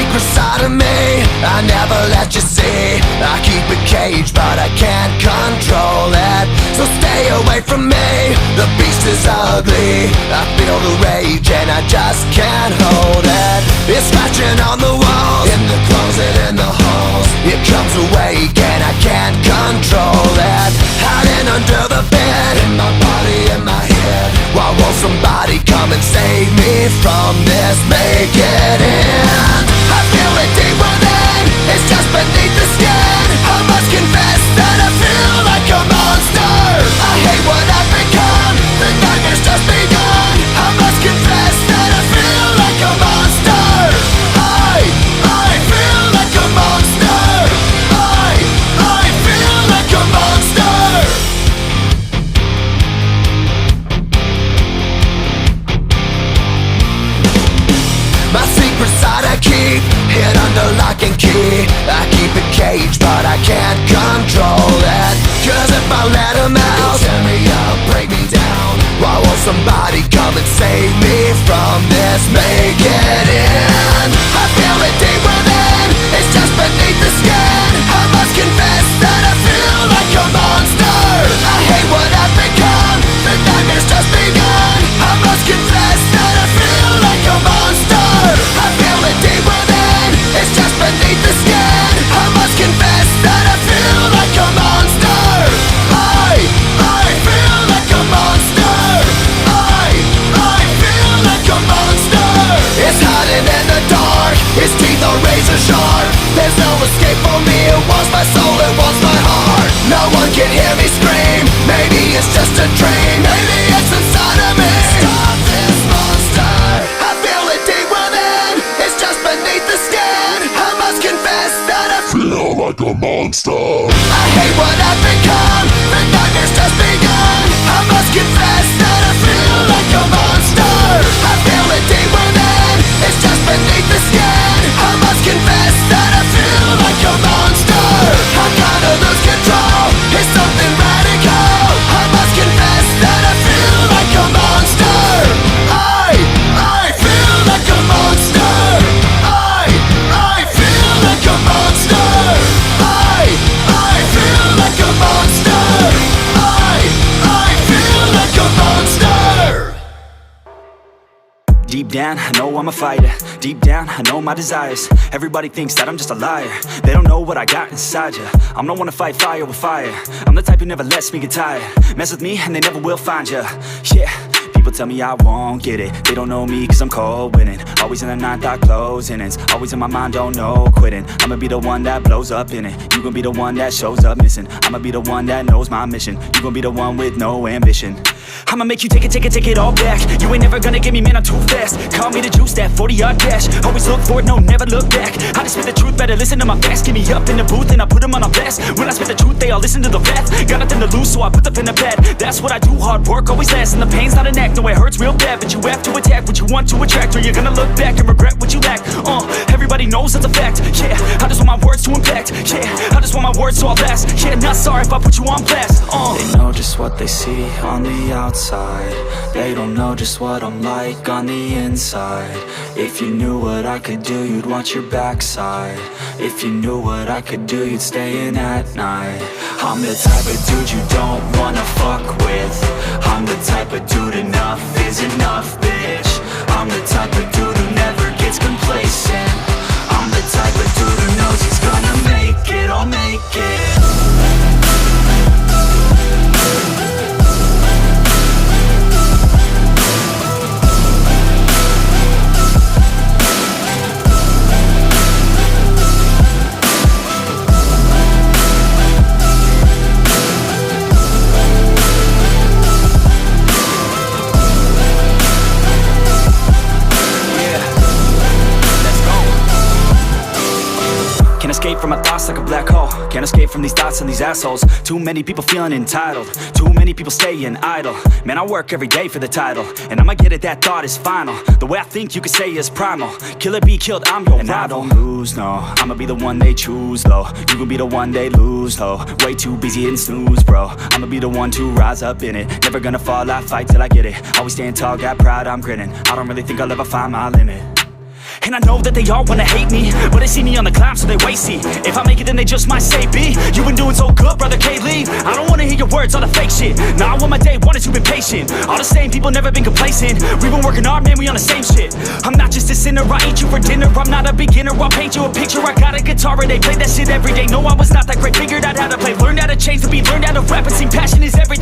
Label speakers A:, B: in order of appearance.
A: secret side of me I never let you see. I keep it caged but I can't control it. So stay away from me, the beast is ugly. I feel the rage and I just can't hold it. It's scratching on the walls, in the closet, in the halls. It comes awake and I can't control it. Hiding under the bed, in my body, in my head. Why won't somebody come and save me from this? Make it end. I feel it deep within, it's just beneath the skin. I must confess that I feel like a monster. I hate what I've become, the nightmare's just begun. I must confess that I feel like a monster. I feel like a monster. I feel like a monster. My secret side I keep hid under lock and key. I keep it caged but I can't control it. Cause if I let him out, he'll tear me up, break me down. Why won't somebody come and save me from this? Make it end. I feel it deep within, it's just beneath the skin. I must confess that I feel like a monster. I hate what I've become, the nightmare's just begun. I must confess that I feel like a monster. I feel it deep within, it's just beneath the skin. I must confess that I feel like a monster. I feel like a monster. I feel like a monster. It's hiding in the dark, its teeth are razor sharp. There's no escape for me, it wants my soul, it wants my heart. No one can hear me scream, maybe it's just a dream. Maybe it's inside of me. Stop this monster. I feel it deep within, it's just beneath the skin. I must confess that I feel like a monster. I hate what I've become, the nightmare's just begun. I must confess that I feel like a monster. I feel it deep within, it's just beneath the skin. I must confess that I feel like a monster. I gotta lose control, it's something radical. I must confess that I feel like a monster. I feel like a monster. I feel like a monster. I feel like a monster. I feel like a monster.
B: Deep down, I know I'm a fighter. Deep down, I know my desires. Everybody thinks that I'm just a liar. They don't know what I got inside ya. I'm the one to fight fire with fire. I'm the type who never lets me get tired. Mess with me and they never will find ya. Yeah, people tell me I won't get it. They don't know me cause I'm cold winning. Always in the ninth, I closing. It's always in my mind, don't know quitting. I'ma be the one that blows up in it. You gon' be the one that shows up missing. I'ma be the one that knows my mission. You gon' be the one with no ambition. I'ma make you take it all back. You ain't never gonna get me, man, I'm too fast. Call me the juice, that 40-yard dash. Always look forward, no, never look back. I just spit the truth, better listen to my facts. Get me up in the booth and I put them on a blast. When I spit the truth, they all listen to the facts. Got nothing to lose, so I put the pen to bed. That's what I do, hard work always lasts. And the pain's not an act, no, it hurts real bad. But you have to attack what you want to attract, or you're gonna look back and regret what you lack. Everybody knows that's a fact. Yeah, I just want my words to impact. Yeah, I just want my words to all last. Yeah, not sorry if I put you on blast. They know just what they see on the outside. They don't know just what I'm like on the inside. If you knew what I could do, you'd watch your backside. If you knew what I could do, you'd stay in at night. I'm the type of dude you don't wanna fuck with. I'm the type of dude enough is enough, bitch. I'm the type of dude who never gets complacent. I'm the type of dude who knows he's gonna make it, I'll make it. Can't escape from my thoughts like a black hole. Can't escape from these thoughts and these assholes. Too many people feeling entitled. Too many people staying idle. Man, I work every day for the title, and I'ma get it, that thought is final. The way I think you could say is primal. Kill it, be killed, I'm your rival. I don't lose, no. I'ma be the one they choose, though. You gon' be the one they lose, though. Way too busy hitting snooze, bro. I'ma be the one to rise up in it. Never gonna fall, I fight till I get it. Always stand tall, got pride, I'm grinning. I don't really think I'll ever find my limit. And I know that they all wanna hate me, but they see me on the climb, so they wait, see. If I make it, then they just might say, B, you been doing so good, brother, can't leave. I don't wanna hear your words, all the fake shit. Nah, I want my day, wanted to be patient. All the same people, never been complacent. We've been working hard, man, we on the same shit. I'm not just a sinner, I eat you for dinner. I'm not a beginner, I'll paint you a picture. I got a guitar and they play that shit every day. No, I was not that great, figured out how to play. Learned how to change the beat, learned how to rap, and sing. Passion is everything.